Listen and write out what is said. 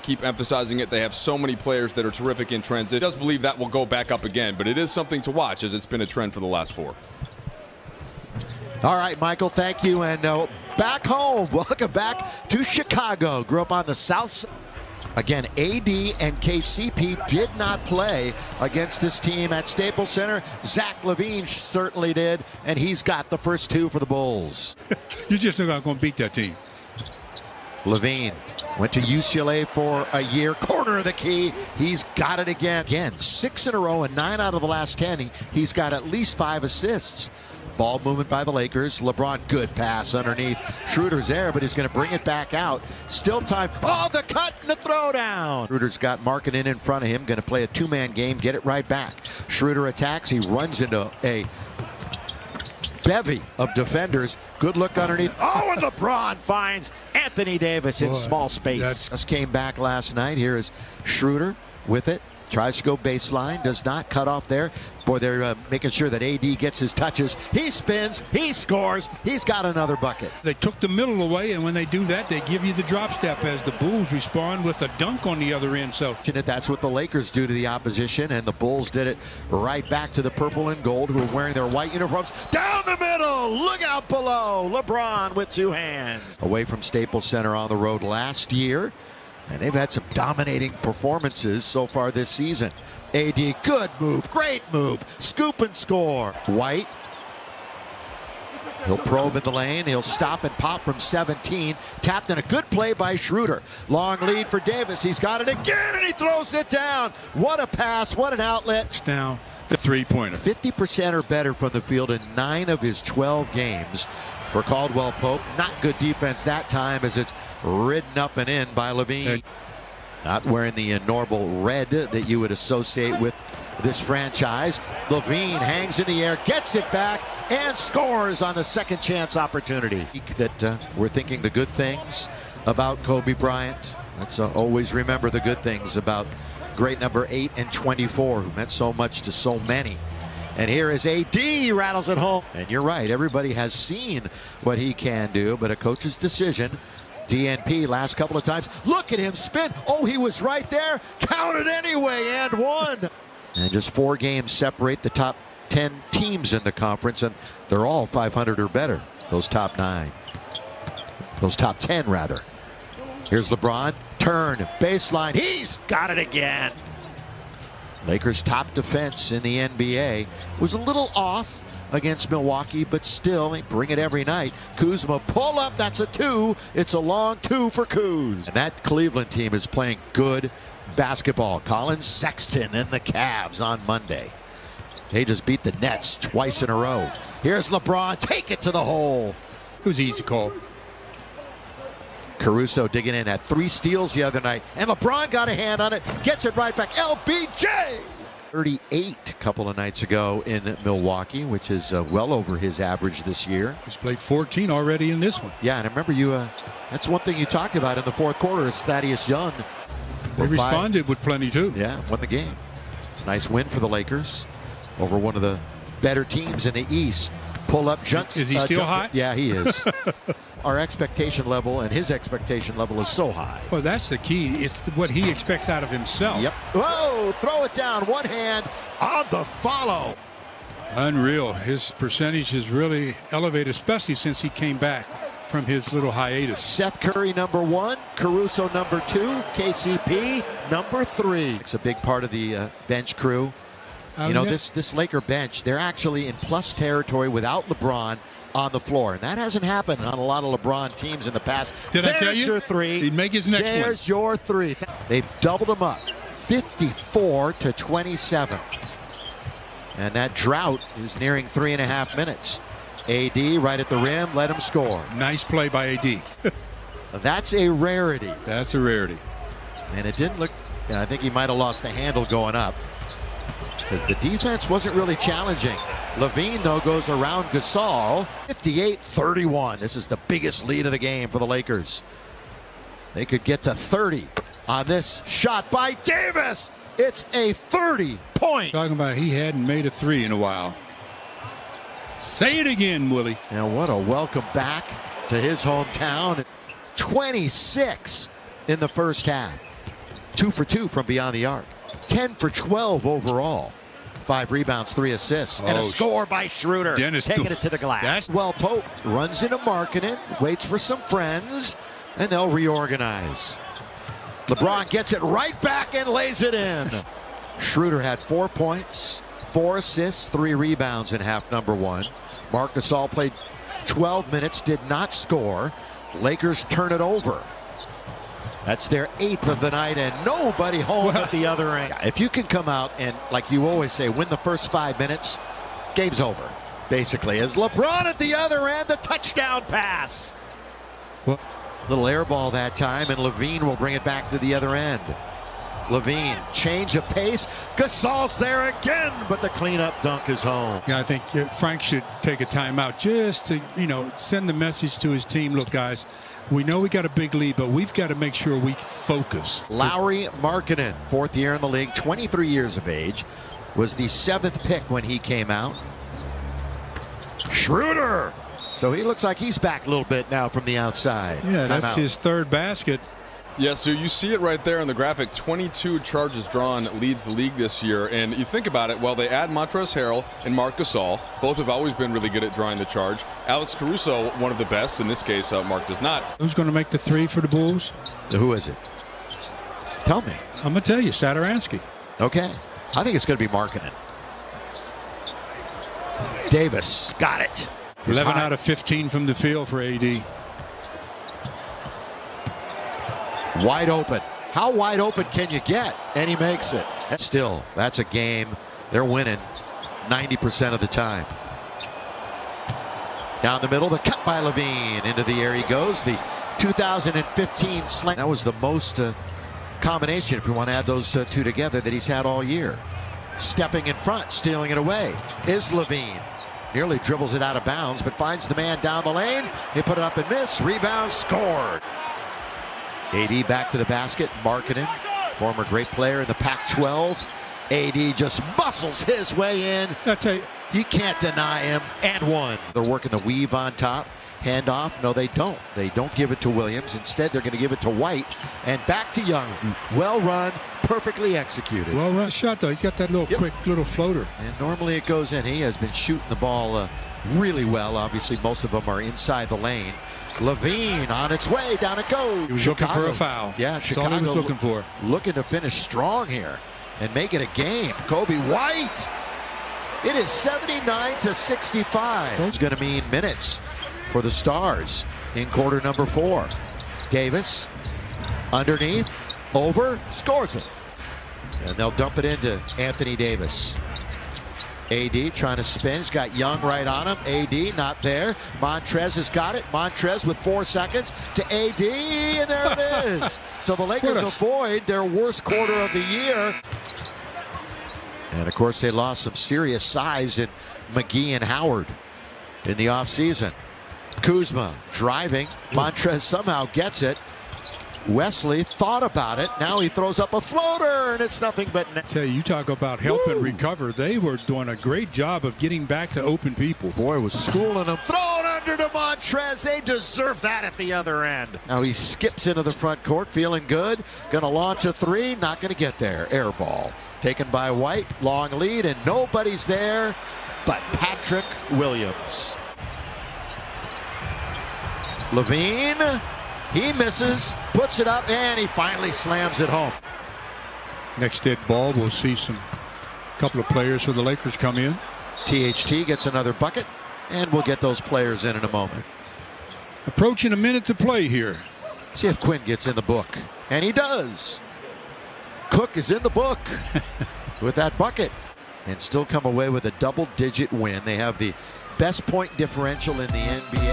keep emphasizing it. They have so many players that are terrific in transition. I just believe that will go back up again, but it is something to watch as it's been a trend for the last 4. All right, Michael, thank you. And back home, welcome back to Chicago. Grew up on the south side. Again, AD and KCP did not play against this team at Staples Center. Zach LaVine certainly did, and he's got the first 2 for the Bulls. You're just not going to beat that team. LaVine went to UCLA for a year. Corner of the key. He's got it again. Again, 6 in a row and 9 out of the last 10. He's got at least 5 assists. Ball movement by the Lakers. LeBron, good pass underneath. Schroeder's there, but he's going to bring it back out. Still time. Oh, the cut and the throwdown. Schroeder's got Markkanen in front of him. Going to play a 2-man game. Get it right back. Schroeder attacks. He runs into a bevy of defenders. Good look underneath. Oh, and LeBron finds Anthony Davis in small space. Just came back last night. Here is Schroeder with it. Tries to go baseline, does not cut off there. Boy, they're making sure that AD gets his touches. He spins, he scores, he's got another bucket. They took the middle away, and when they do that, they give you the drop step as the Bulls respond with a dunk on the other end. So that's what the Lakers do to the opposition, and the Bulls did it right back to the purple and gold, who are wearing their white uniforms. Down the middle, look out below. LeBron with 2 hands. Away from Staples Center on the road last year. And they've had some dominating performances so far this season. AD, good move, great move, scoop and score. White, he'll probe in the lane, he'll stop and pop from 17. Tapped in, a good play by Schroeder. Long lead for Davis, he's got it again and he throws it down. What a pass, what an outlet. Down the 3-pointer. 50% or better from the field in 9 of his 12 games. For Caldwell Pope, not good defense that time as it's ridden up and in by LaVine. Not wearing the normal red that you would associate with this franchise. LaVine hangs in the air, gets it back, and scores on the second chance opportunity. That we're thinking the good things about Kobe Bryant. Let's always remember the good things about great number 8 and 24, who meant so much to so many. And here is AD, rattles it home. And you're right, everybody has seen what he can do, but a coach's decision. DNP last couple of times. Look at him spin. Oh, he was right there. Count it anyway, and 1. And just 4 games separate the top 10 teams in the conference, and they're all 500 or better. Those top 9. Those top 10, rather. Here's LeBron. Turn, baseline. He's got it again. Lakers' top defense in the NBA was a little off against Milwaukee, but still, they bring it every night. Kuzma, pull up, that's a 2. It's a long 2 for Kuz. And that Cleveland team is playing good basketball. Colin Sexton and the Cavs on Monday. They just beat the Nets twice in a row. Here's LeBron, take it to the hole. It was an easy call. Caruso digging in, at 3 steals the other night, and LeBron got a hand on it, gets it right back. LBJ! 38 a couple of nights ago in Milwaukee, which is well over his average this year. He's played 14 already in this one. Yeah, and I remember you, that's one thing you talked about in the fourth quarter, is Thaddeus Young. They responded with plenty too. Yeah, won the game. It's a nice win for the Lakers over one of the better teams in the East. Pull up, jumps. Is he still high? Yeah, he is. Our expectation level and his expectation level is so high. Well, that's the key. It's what he expects out of himself. Yep. Whoa, throw it down. One hand on the follow. Unreal. His percentage has really elevated, especially since he came back from his little hiatus. Seth Curry, number 1. Caruso, number 2. KCP, number 3. It's a big part of the bench crew. You know, this Laker bench, they're actually in plus territory without LeBron on the floor. And that hasn't happened on a lot of LeBron teams in the past. Did I tell you? Your 3. He'd make his next one. There's your 3. They've doubled them up. 54-27. And that drought is nearing 3.5 minutes. AD right at the rim, let him score. Nice play by AD. That's a rarity. That's a rarity. And it didn't look, I think he might have lost the handle going up, because the defense wasn't really challenging. LaVine, though, goes around Gasol. 58-31. This is the biggest lead of the game for the Lakers. They could get to 30 on this shot by Davis. It's a 30-point. Talking about he hadn't made a 3 in a while. Say it again, Willie. And what a welcome back to his hometown. 26 in the first half. 2 for 2 from beyond the arc. 10 for 12 overall. 5 rebounds, 3 assists, and a score by Schroeder. Dennis, taking it to the glass. Well, Pope runs into Markkanen, waits for some friends, and they'll reorganize. LeBron gets it right back and lays it in. Schroeder had 4 points, 4 assists, 3 rebounds in half number 1. Marc Gasol played 12 minutes, did not score. Lakers turn it over. That's their 8th of the night, and nobody home at the other end. If you can come out and, like you always say, win the first 5 minutes, game's over, basically. As LeBron at the other end, the touchdown pass. Little air ball that time, and Levine will bring it back to the other end. Levine, change of pace. Gasol's there again, but the cleanup dunk is home. Yeah, I think Frank should take a timeout just to, send the message to his team. Look, guys, we know we got a big lead, but we've got to make sure we focus. Lauri Markkanen, 4th year in the league, 23 years of age, was the 7th pick when he came out. Schroeder. So he looks like he's back a little bit now from the outside. Yeah, that's his 3rd basket. Yeah, so you see it right there in the graphic. 22 charges drawn leads the league this year. And you think about it, well, they add Montrezl Harrell and Marc Gasol. Both have always been really good at drawing the charge. Alex Caruso, one of the best. In this case, Mark does not. Who's going to make the 3 for the Bulls? Who is it? Tell me. I'm going to tell you, Satoransky. Okay. I think it's going to be Markkanen. Davis, got it. 11 out of 15 from the field for AD. Wide open. How wide open can you get? And he makes it. Still, that's a game they're winning 90% of the time. Down the middle, the cut by Levine. Into the air he goes. The 2015 slam. That was the most combination, if we want to add those 2 together, that he's had all year. Stepping in front, stealing it away is Levine. Nearly dribbles it out of bounds, but finds the man down the lane. He put it up and miss. Rebound, scored. AD back to the basket. Markkanen, former great player in the Pac-12. AD just muscles his way in. I tell you, you can't deny him. And one. They're working the weave on top. Handoff. No, they don't. They don't give it to Williams. Instead, they're going to give it to White. And back to Young. Well run. Perfectly executed. Well run shot, though. He's got that little quick little floater. And normally it goes in. He has been shooting the ball really well. Obviously, most of them are inside the lane. Levine on its way, down it goes. He was looking for a foul. Yeah, That's Chicago all he was looking for. Looking to finish strong here and make it a game. Kobe White. It is 79-65. It's going to mean minutes for the Stars in quarter number 4. Davis underneath, over, scores it. And they'll dump it into Anthony Davis. AD trying to spin. He's got Young right on him. AD not there. Montrez has got it. Montrez with 4 seconds to AD, and there it is. So the Lakers avoid their worst quarter of the year. And, of course, they lost some serious size in McGee and Howard in the offseason. Kuzma driving. Montrez somehow gets it. Wesley thought about it. Now he throws up a floater, and it's nothing but net. Tell you talk about helping recover. They were doing a great job of getting back to open people. Boy was schooling them. Thrown under to Montrez. They deserve that at the other end. Now he skips into the front court, feeling good. Going to launch a 3. Not going to get there. Air ball. Taken by White. Long lead, and nobody's there but Patrick Williams. Levine. He misses, puts it up, and he finally slams it home. Next dead ball, we'll see a couple of players for the Lakers come in. THT gets another bucket, and we'll get those players in a moment. Approaching a minute to play here. See if Quinn gets in the book, and he does. Cook is in the book with that bucket, and still come away with a double-digit win. They have the best point differential in the NBA.